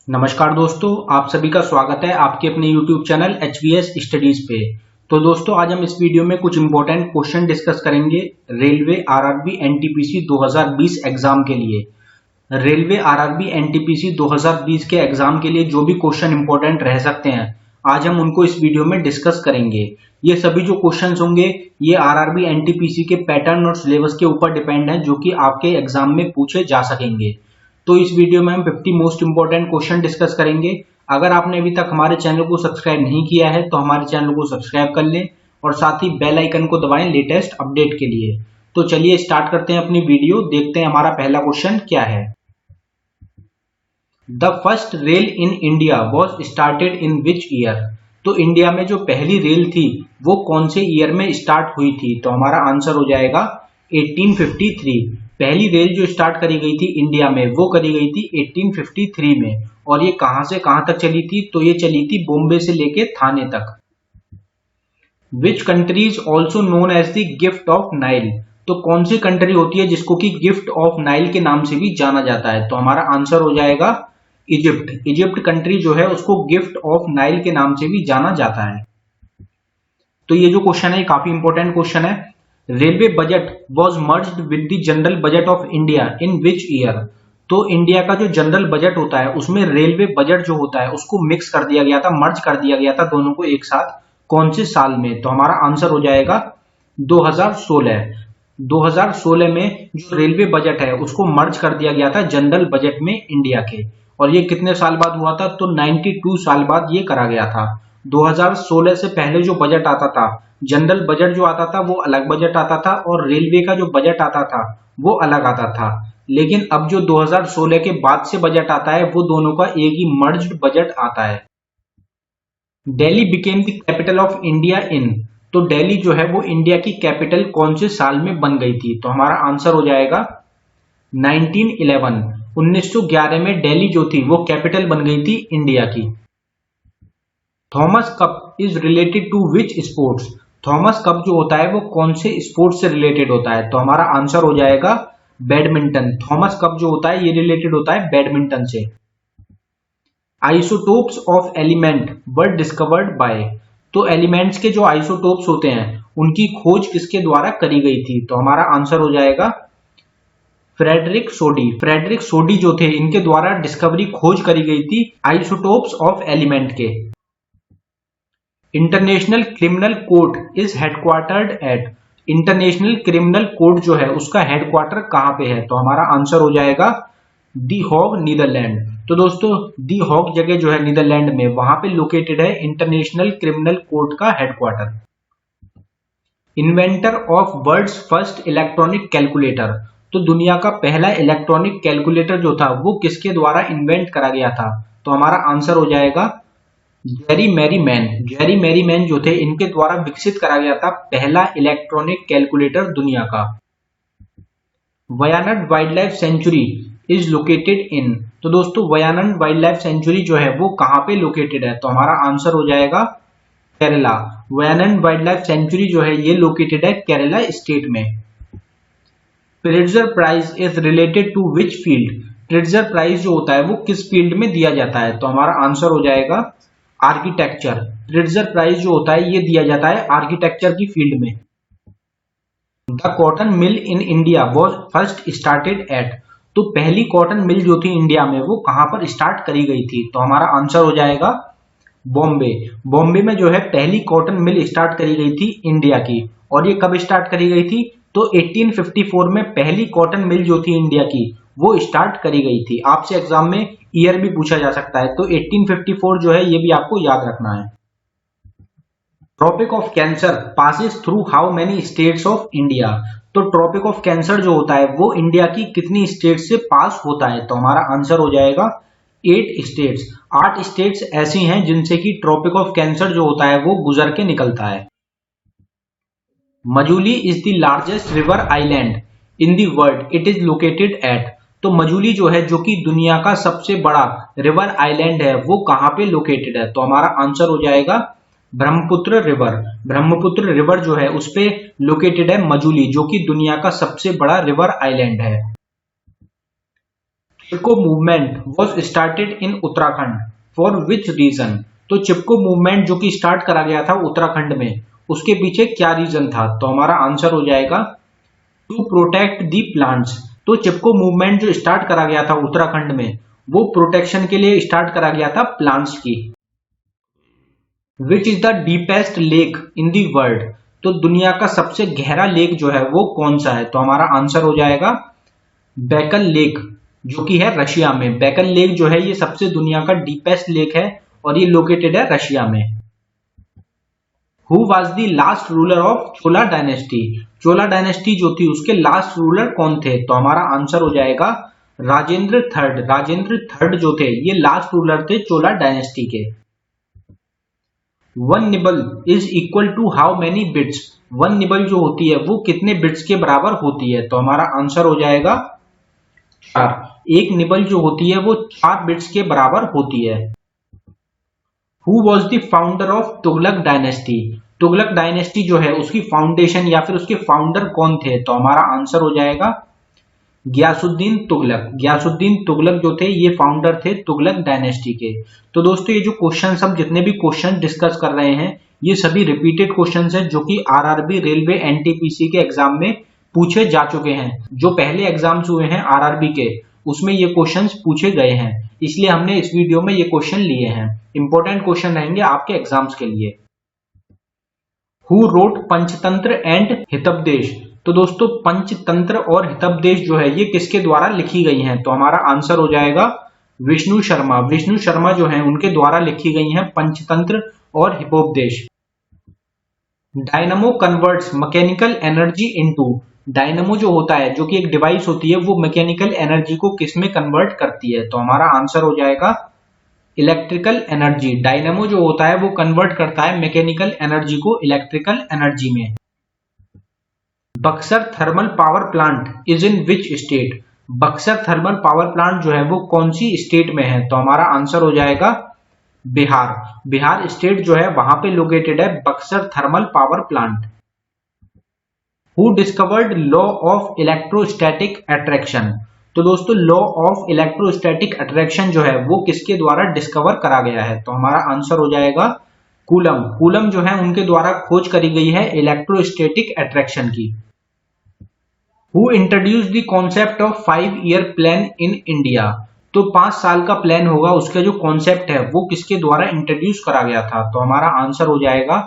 नमस्कार दोस्तों, आप सभी का स्वागत है आपके अपने YouTube चैनल HVS स्टडीज पे। तो दोस्तों, आज हम इस वीडियो में कुछ इंपॉर्टेंट क्वेश्चन डिस्कस करेंगे रेलवे आरआरबी एनटीपीसी 2020 एग्जाम के लिए। रेलवे आरआरबी एनटीपीसी 2020 के एग्जाम के लिए जो भी क्वेश्चन इंपॉर्टेंट रह सकते हैं, आज हम उनको इस वीडियो में डिस्कस करेंगे। ये सभी जो क्वेश्चंस होंगे ये आरआरबी एनटीपीसी के पैटर्न और सिलेबस के ऊपर डिपेंड है, जो कि आपके एग्जाम में पूछे जा सकेंगे। तो इस वीडियो में हम 50 मोस्ट इंपोर्टेंट क्वेश्चन डिस्कस करेंगे। अगर आपने अभी तक हमारे चैनल को सब्सक्राइब नहीं किया है तो हमारे चैनल को सब्सक्राइब कर लें और साथ ही बेल आइकन को दबाएं लेटेस्ट अपडेट के लिए। तो चलिए स्टार्ट करते हैं अपनी वीडियो, देखते हैं हमारा पहला क्वेश्चन क्या है। The first rail in India was started in which year. तो इंडिया में जो पहली रेल थी वो कौन से ईयर में स्टार्ट हुई थी? तो हमारा आंसर हो जाएगा 1853। पहली रेल जो स्टार्ट करी गई थी इंडिया में वो करी गई थी 1853 में। और ये कहां से कहां तक चली थी? तो ये चली थी बॉम्बे से लेके थाने तक। Which country is also known as the gift of Nile. तो कौन सी कंट्री होती है जिसको कि गिफ्ट ऑफ नाइल के नाम से भी जाना जाता है? तो हमारा आंसर हो जाएगा इजिप्ट। इजिप्ट कंट्री जो है उसको गिफ्ट ऑफ नाइल के नाम से भी जाना जाता है। तो ये जो क्वेश्चन है ये काफी इंपॉर्टेंट क्वेश्चन है। Railway budget was merged with the general budget of India in which year. तो इंडिया का जो जनरल बजट होता है उसमें रेलवे बजट जो होता है उसको मिक्स कर दिया गया था, मर्ज कर दिया गया था दोनों को एक साथ। कौन से साल में? तो हमारा आंसर हो जाएगा 2016। 2016 में जो रेलवे बजट है उसको मर्ज कर दिया गया था जनरल बजट में इंडिया के। और ये कितने साल बाद हुआ था? तो 92 साल बाद ये करा गया था। 2016 से पहले जो बजट आता था, जनरल बजट जो आता था वो अलग बजट आता था और रेलवे का जो बजट आता था वो अलग आता था। लेकिन अब जो 2016 के बाद से बजट आता है वो दोनों का एक ही मर्ज्ड बजट आता है। Delhi became the capital of India in. तो दिल्ली जो है वो इंडिया की कैपिटल कौन से साल में बन गई थी? तो हमारा आंसर हो जाएगा 1911। 1911 में दिल्ली जो थी वो कैपिटल बन गई थी इंडिया की। Thomas Cup is related to which sports. Thomas Cup जो होता है वो कौन से स्पोर्ट्स से रिलेटेड होता है? तो हमारा आंसर हो जाएगा बैडमिंटन। थॉमस कप जो होता है ये रिलेटेड होता है बैडमिंटन से। Isotopes of element were discovered by. तो एलिमेंट्स के जो आइसोटोप्स होते हैं उनकी खोज किसके द्वारा करी गई थी? तो हमारा आंसर हो जाएगा फ्रेडरिक सोडी। फ्रेडरिक सोडी जो थे इनके द्वारा डिस्कवरी खोज करी गई थी आइसोटोप्स ऑफ एलिमेंट के। International criminal court is headquartered at. International criminal court जो है उसका हेडक्वार्टर कहां पे है? तो हमारा आंसर हो जाएगा दी हॉग, नीदरलैंड। तो दोस्तों, दी हॉग जगह जो है नीदरलैंड में वहां पे लोकेटेड है इंटरनेशनल क्रिमिनल कोर्ट का headquarter. Inventor of world's first electronic calculator. तो दुनिया का पहला इलेक्ट्रॉनिक कैलकुलेटर जो था वो किसके द्वारा इन्वेंट करा गया था? तो हमारा आंसर हो जाएगा जेरी मैरीमैन। जेरी मैरीमैन जो थे इनके द्वारा विकसित करा गया था पहला इलेक्ट्रॉनिक कैलकुलेटर दुनिया का। Wayanad wild life sanctuary is located in. तो दोस्तों, वयानड वाइल्ड लाइफ सेंचुरी जो है वो कहां पे लोकेटेड है? तो हमारा आंसर हो जाएगा Kerala. Wayanad wild life sanctuary जो है ये लोकेटेड है केरला स्टेट में। Pritzker prize is related to which field. Pritzker prize जो होता है वो किस फील्ड में दिया जाता है? तो हमारा आंसर हो जाएगा आर्किटेक्चर। प्रिट्जर प्राइज जो होता है ये दिया जाता है आर्किटेक्चर की फील्ड में। The cotton mill in India was first started at. तो पहली कॉटन मिल जो थी इंडिया में वो कहां पर स्टार्ट करी गई थी? तो हमारा आंसर हो जाएगा बॉम्बे। बॉम्बे में जो है पहली कॉटन मिल स्टार्ट करी गई थी इंडिया की। और ये कब स्टार्ट करी गई थी? तो 1854 में पहली कॉटन मिल जो थी इंडिया की वो स्टार्ट करी गई थी। आपसे एग्जाम में ईयर भी पूछा जा सकता है, तो 1854 जो है ये भी आपको याद रखना है। Tropic of cancer passes through how many states of India. तो ट्रॉपिक ऑफ कैंसर जो होता है वो इंडिया की कितनी स्टेट से पास होता है? तो हमारा आंसर हो जाएगा 8 स्टेट्स। 8 स्टेट्स ऐसी हैं जिनसे कि ट्रॉपिक ऑफ कैंसर जो होता है वो गुजर के निकलता है। Majuli is the largest river island in the world, it is located at. तो मजूली जो है जो कि दुनिया का सबसे बड़ा रिवर आइलैंड है वो कहां पे लोकेटेड है? तो हमारा आंसर हो जाएगा ब्रह्मपुत्र रिवर। ब्रह्मपुत्र रिवर जो है उस पे लोकेटेड है मजूली, जो कि दुनिया का सबसे बड़ा रिवर आइलैंड है। Chipko movement was started in Uttarakhand for which region. तो चिपको मूवमेंट जो कि स्टार्ट करा गया था उत्तराखंड में, उसके पीछे क्या रीजन था? तो हमारा आंसर हो जाएगा टू प्रोटेक्ट दी प्लांट्स। तो चिपको मूवमेंट जो स्टार्ट करा गया था उत्तराखंड में, वो प्रोटेक्शन के लिए स्टार्ट करा गया था प्लांट्स की। Which is the deepest lake in the world. तो दुनिया का सबसे गहरा लेक जो है वो कौन सा है? तो हमारा आंसर हो जाएगा बैकल लेक, जो कि है रशिया में। बैकल लेक जो है ये सबसे दुनिया का डीपेस्ट लेक है और ये लोकेटेड है रशिया में। Who was the last ruler of Chola dynasty. Chola dynasty जो थी उसके लास्ट रूलर कौन थे? तो हमारा आंसर हो जाएगा राजेंद्र थर्ड। राजेंद्र थर्ड जो थे ये लास्ट रूलर थे चोला डायनेस्टी के। One nibble is equal to how many bits. One nibble जो होती है वो कितने बिट्स के बराबर होती है? तो हमारा आंसर हो जाएगा 4। एक निबल जो होती है वो 4 बिट्स के बराबर होती है। Who was the founder of Tughlaq dynasty. Tughlaq dynasty जो है उसकी फाउंडेशन या फिर उसके फाउंडर कौन थे? तो हमारा आंसर हो जाएगा गयासुद्दीन तुगलक। गयासुद्दीन तुगलक जो थे ये फाउंडर थे तुगलक डायनेस्टी के। तो दोस्तों ये जो क्वेश्चन हम जितने भी क्वेश्चन डिस्कस कर रहे हैं ये सभी रिपीटेड क्वेश्चन हैं जो कि आरआरबी रेलवे एनटीपीसी के एग्जाम में पूछे जा चुके हैं। जो पहले एग्जाम्स हुए हैं आरआरबी के उसमें ये क्वेश्चंस पूछे गए हैं, इसलिए हमने इस वीडियो में ये क्वेश्चन लिए हैं। इंपॉर्टेंट क्वेश्चन रहेंगे आपके एग्जाम्स के लिए। Who wrote Panchatantra and Hitopadesha. तो दोस्तों पंचतंत्र और हितोपदेश जो है ये किसके द्वारा लिखी गई हैं? तो हमारा आंसर हो जाएगा विष्णु शर्मा। विष्णु शर्मा जो है उनके द्वारा लिखी गई हैं पंचतंत्र और Hitopadesha. Dynamo converts mechanical energy into. Dynamo जो होता है जो कि एक डिवाइस होती है वो मैकेनिकल एनर्जी को किस में कन्वर्ट करती है? तो हमारा आंसर हो जाएगा इलेक्ट्रिकल एनर्जी। डायनमो जो होता है वो कन्वर्ट करता है मैकेनिकल एनर्जी को इलेक्ट्रिकल एनर्जी में। Buxar thermal power plant is in which state. Buxar thermal power plant जो है वो कौन सी स्टेट में है? तो हमारा आंसर हो जाएगा बिहार। बिहार स्टेट जो है वहां पे लोकेटेड है Buxar thermal power plant. Who discovered law of electrostatic attraction. तो दोस्तों लॉ ऑफ इलेक्ट्रोस्टैटिक अट्रैक्शन जो है वो किसके द्वारा डिस्कवर करा गया है? तो हमारा आंसर हो जाएगा कूलम। कूलम जो है उनके द्वारा खोज करी गई है इलेक्ट्रोस्टैटिक अट्रैक्शन की। Who introduce the concept of 5-year plan in India. तो 5 साल का प्लान होगा उसका जो कॉन्सेप्ट है वो किसके द्वारा इंट्रोड्यूस करा गया था? तो हमारा आंसर हो जाएगा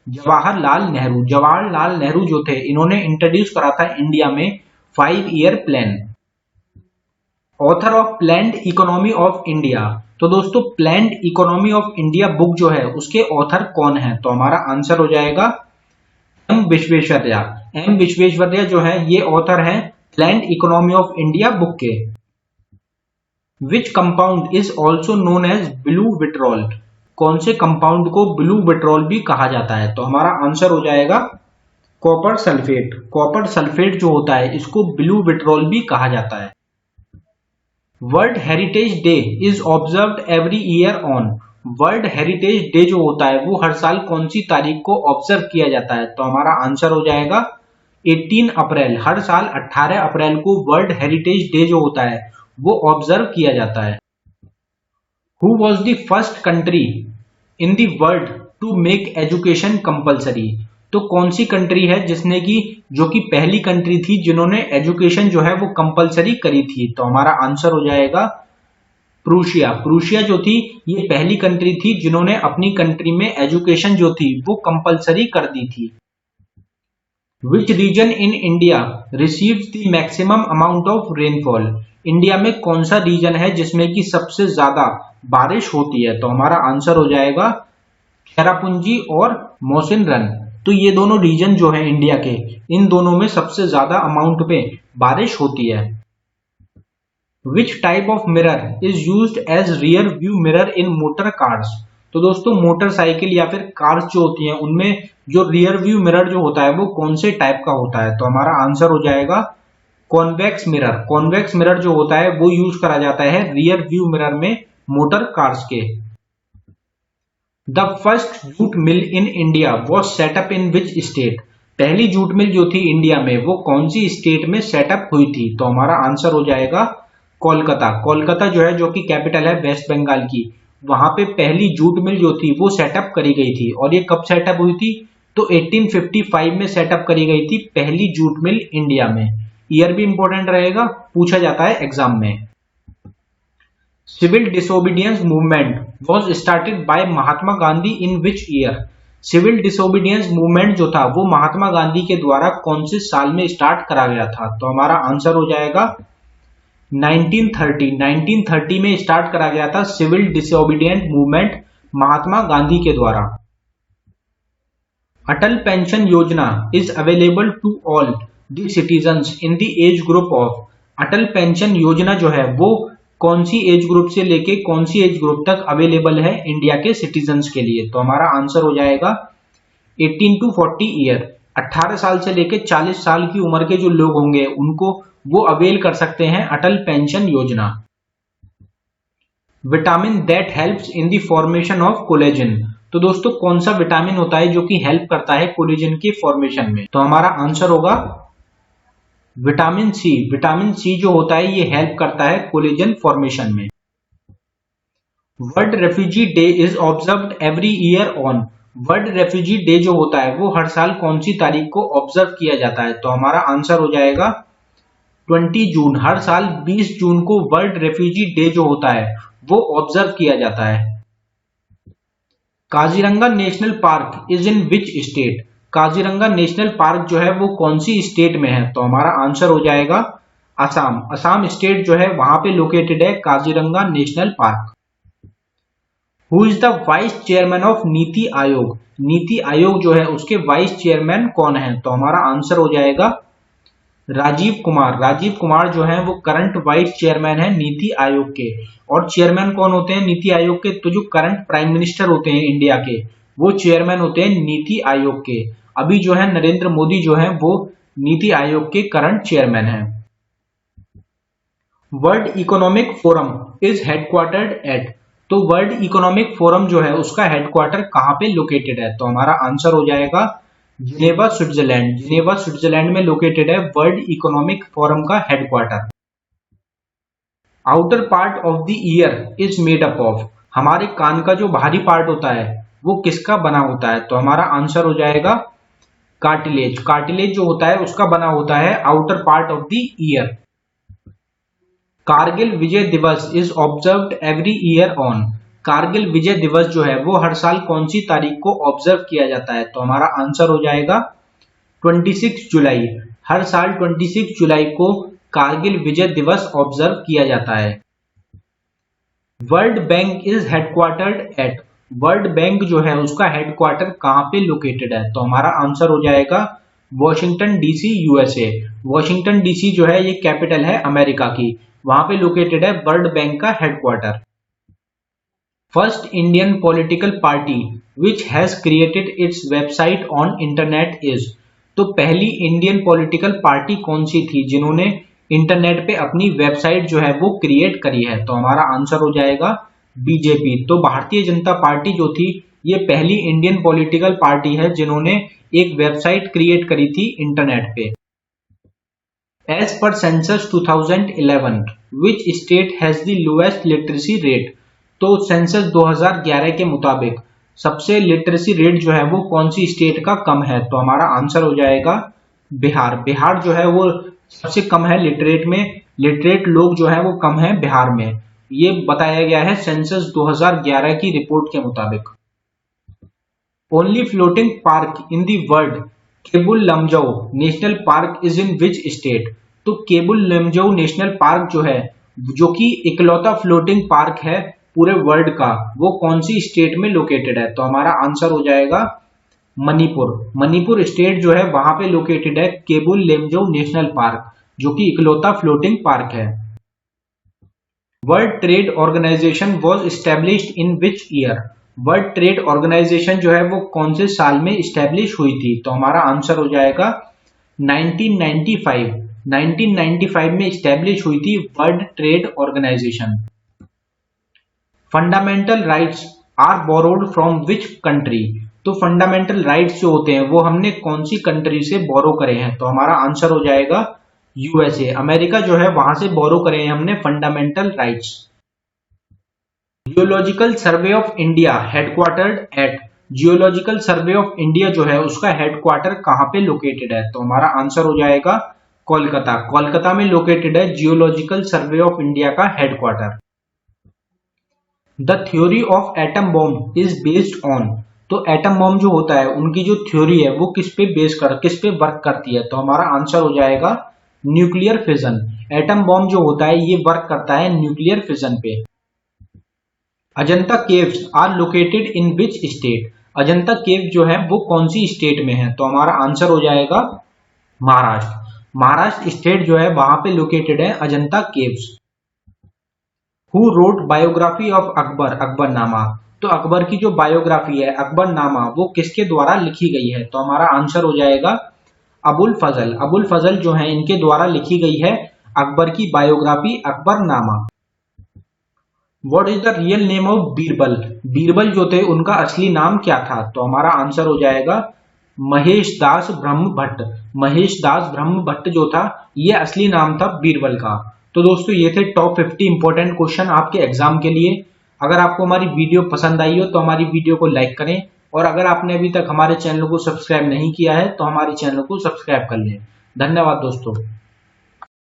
जवाहरलाल नेहरू। जवाहरलाल नेहरू जो थे इन्होंने इंट्रोड्यूस करा था इंडिया में 5-year plan. Author of planned economy of India. तो दोस्तों planned economy of India book जो है उसके ऑथर कौन है? तो हमारा आंसर हो जाएगा एम विश्वेश्वरैया। एम विश्वेश्वरैया जो है ये ऑथर है planned economy of India book के। Which compound is also known as blue vitriol. कौन से कंपाउंड को ब्लू विट्रॉल भी कहा जाता है? तो हमारा आंसर हो जाएगा कॉपर सल्फेट। कॉपर सल्फेट जो होता है इसको ब्लू विट्रॉल भी कहा जाता है। World heritage day is observed every year on. World heritage day जो होता है वो हर साल कौन सी तारीख को ऑब्जर्व किया जाता है? तो हमारा आंसर हो जाएगा 18 अप्रैल। हर साल 18 अप्रैल को वर्ल्ड हेरिटेज डे जो होता है वो ऑब्जर्व किया जाता है। Who was the first country in the world to make education compulsory. तो कौन सी कंट्री है जिसने की जो कि पहली कंट्री थी जिन्होंने एजुकेशन जो है वो कंपल्सरी करी थी? तो हमारा आंसर हो जाएगा प्रूशिया। प्रूशिया जो थी ये पहली कंट्री थी जिन्होंने अपनी कंट्री में एजुकेशन जो थी वो कंपल्सरी कर दी थी। Which region in India receives the maximum amount of rainfall. India में कौन सा रीजन है जिसमें कि सबसे ज्यादा बारिश होती है? तो हमारा आंसर हो जाएगा चेरापूंजी और मौसिनरन। तो ये दोनों रीजन जो है इंडिया के, इन दोनों में सबसे ज्यादा अमाउंट पे बारिश होती है। Which type of mirror is used as rear view mirror in motor cars. तो दोस्तों मोटरसाइकिल या फिर कार्स जो होती हैं उनमें जो रियर व्यू मिरर जो होता है वो कौन से टाइप का होता है? तो हमारा आंसर हो जाएगा कॉन्वेक्स मिरर। कॉन्वेक्स मिरर जो होता है वो यूज करा जाता है रियर व्यू मिरर में मोटर कार्स के। The first jute mill in India was setup in which state. पहली जूट मिल जो थी इंडिया में वो कौन सी स्टेट में सेटअप हुई थी? तो हमारा आंसर हो जाएगा कोलकाता, कोलकाता जो है, जो कि कैपिटल है वेस्ट बंगाल की, वहां पे पहली जूट मिल जो थी वो सेटअप करी गई थी। और ये कब सेटअप हुई थी? तो 1855 में सेटअप करी गई थी पहली जूट मिल इंडिया में। ईयर भी इंपॉर्टेंट रहेगा, पूछा जाता है एग्जाम में। Civil disobedience movement was started by Mahatma Gandhi in which year? Civil disobedience movement जो था वो महात्मा गांधी के द्वारा कौन से साल में स्टार्ट करा गया था? तो हमारा आंसर हो जाएगा 1930। 1930 में स्टार्ट करा गया था civil disobedient movement Mahatma Gandhi के द्वारा। Atal pension Yojana is available to all the citizens in the age group of. Atal pension Yojana जो है वो कौन सी एज ग्रुप से लेके कौन सी एज ग्रुप तक अवेलेबल है इंडिया के सिटीजन्स के लिए? तो हमारा आंसर हो जाएगा 18 to 40 ईयर। 18 साल से लेके 40 साल की उम्र के जो लोग होंगे उनको वो अवेल कर सकते हैं अटल पेंशन योजना। Vitamin that helps in the formation of collagen. तो दोस्तों कौन सा विटामिन होता है जो कि हेल्प करता है कोलेजन के फॉर्मेशन में? तो हमारा आंसर होगा विटामिन सी। विटामिन सी जो होता है ये हेल्प करता है कोलेजन फॉर्मेशन में। World refugee day is observed every year on. World refugee day जो होता है वो हर साल कौन सी तारीख को ऑब्जर्व किया जाता है? तो हमारा आंसर हो जाएगा 20 जून। हर साल 20 जून को वर्ल्ड रेफ्यूजी डे जो होता है वो ऑब्जर्व किया जाता है। Kaziranga national park is in which state? Kaziranga national park जो है वो कौन सी स्टेट में है? तो हमारा आंसर हो जाएगा असम। असम स्टेट जो है वहां पे लोकेटेड है Kaziranga national park. Who is the vice chairman of NITI Aayog? NITI Aayog जो है उसके वाइस चेयरमैन कौन है? तो हमारा आंसर हो जाएगा राजीव कुमार। राजीव कुमार जो है वो करंट वाइस चेयरमैन है नीति आयोग के। और चेयरमैन कौन होते हैं नीति आयोग के? तो जो करंट प्राइम मिनिस्टर होते हैं इंडिया के वो चेयरमैन होते हैं नीति आयोग के। अभी जो है नरेंद्र मोदी जो है वो नीति आयोग के करंट चेयरमैन है। World economic forum is headquartered at. तो वर्ल्ड इकोनॉमिक फोरम जो है उसका हेडक्वार्टर कहां पे लोकेटेड है? तो हमारा आंसर हो जाएगा जिनेवा स्विट्जरलैंड। जिनेवा स्विट्जरलैंड में लोकेटेड है वर्ल्ड इकोनॉमिक फोरम का headquarter. Outer part of the year is made up of. हमारे कान का जो बाहरी पार्ट होता है वो किसका बना होता है? तो हमारा आंसर हो जाएगा कार्टिलेज। कार्टिलेज जो होता है उसका बना होता है outer part of the ear. Kargil Vijay Diwas is observed every year on. Kargil Vijay Diwas जो है वो हर साल कौन सी तारीख को ऑब्जर्व किया जाता है? तो हमारा आंसर हो जाएगा 26 जुलाई। हर साल 26 जुलाई को कारगिल विजय दिवस ऑब्जर्व किया जाता है। World bank is headquartered at. World bank जो है उसका हेडक्वार्टर कहां पे लोकेटेड है? तो हमारा आंसर हो जाएगा Washington DC USA. Washington DC जो है ये कैपिटल है अमेरिका की, वहां पे लोकेटेड है वर्ल्ड बैंक का headquarter. First Indian political party which has created its website on internet is. तो पहली इंडियन पॉलिटिकल पार्टी कौन सी थी जिन्होंने इंटरनेट पे अपनी वेबसाइट जो है वो क्रिएट करी है? तो हमारा आंसर हो जाएगा बीजेपी। तो भारतीय जनता पार्टी जो थी ये पहली इंडियन पॉलिटिकल पार्टी है जिन्होंने एक वेबसाइट क्रिएट करी थी इंटरनेट पे। As per census 2011 which state has the lowest literacy rate. तो सेंसस 2011 के मुताबिक सबसे लिटरेसी रेट जो है वो कौन सी स्टेट का कम है? तो हमारा आंसर हो जाएगा बिहार। बिहार जो है वो सबसे कम है लिटरेट में। लिटरेट लोग जो है वो कम है बिहार में, ये बताया गया है सेंसस 2011 की रिपोर्ट के मुताबिक। Only floating park in the world Keibul Lamjao national park is in which state. तो केबुल लमजाओ नेशनल पार्क जो है जो कि इकलौता फ्लोटिंग पार्क है पूरे वर्ल्ड का, वो कौन सी स्टेट में लोकेटेड है? तो हमारा आंसर हो जाएगा मणिपुर। मणिपुर स्टेट जो है वहां पे लोकेटेड है केबुल लमजाओ नेशनल पार्क जो कि इकलौता फ्लोटिंग पार्क है। World trade organisation was established in which year. World trade organisation जो है वो कौन से साल में एस्टेब्लिश हुई थी? तो हमारा आंसर हो जाएगा 1995। 1995 में एस्टेब्लिश हुई थी world trade organisation. Fundamental rights are borrowed from which country. तो फंडामेंटल राइट्स जो होते हैं वो हमने कौन सी कंट्री से बोरो करे हैं? तो हमारा आंसर हो जाएगा यूएसए, अमेरिका जो है वहां से बोरो करे हैं हमने fundamental rights. Geological survey of India headquartered at, geological survey of India जो है उसका हेडक्वार्टर कहाँ पे लोकेटेड है? तो हमारा आंसर हो जाएगा कोलकाता। कोलकाता में लोकेटेड है जियोलॉजिकल सर्वे ऑफ इंडिया का headquarter. The theory of atom bomb is based on, तो एटम बॉम्ब जो होता है उनकी जो थ्योरी है वो किस पे वर्क करती है? तो हमारा आंसर हो जाएगा न्यूक्लियर फिजन। एटम बॉम्ब जो होता है ये वर्क करता है न्यूक्लियर फिजन पे। Ajanta caves are located in which state, Ajanta cave जो है वो कौन सी स्टेट में है? तो हमारा आंसर हो जाएगा महाराष्ट्र। महाराष्ट्र स्टेट जो है वहां पे लोकेटेड है Ajanta caves. Who wrote biography of Akbar, Akbarnama, तो अकबर की जो बायोग्राफी है अकबरनामा वो किसके द्वारा लिखी गई है? तो हमारा आंसर हो जाएगा अबुल फजल। अबुल फजल जो है इनके द्वारा लिखी गई है अकबर की biography Akbarnama. What is the real name of Birbal, Birbal जो थे उनका असली नाम क्या था? तो हमारा आंसर हो जाएगा महेश दास ब्रह्म भट्ट। महेश दास ब्रह्म भट्ट जो था ये असली नाम था बीरबल का। तो दोस्तों ये थे टॉप 50 इंपॉर्टेंट क्वेश्चन आपके एग्जाम के लिए। अगर आपको हमारी वीडियो पसंद आई हो तो हमारी वीडियो को लाइक करें, और अगर आपने अभी तक हमारे चैनल को सब्सक्राइब नहीं किया है तो हमारे चैनल को सब्सक्राइब कर लें। धन्यवाद दोस्तों।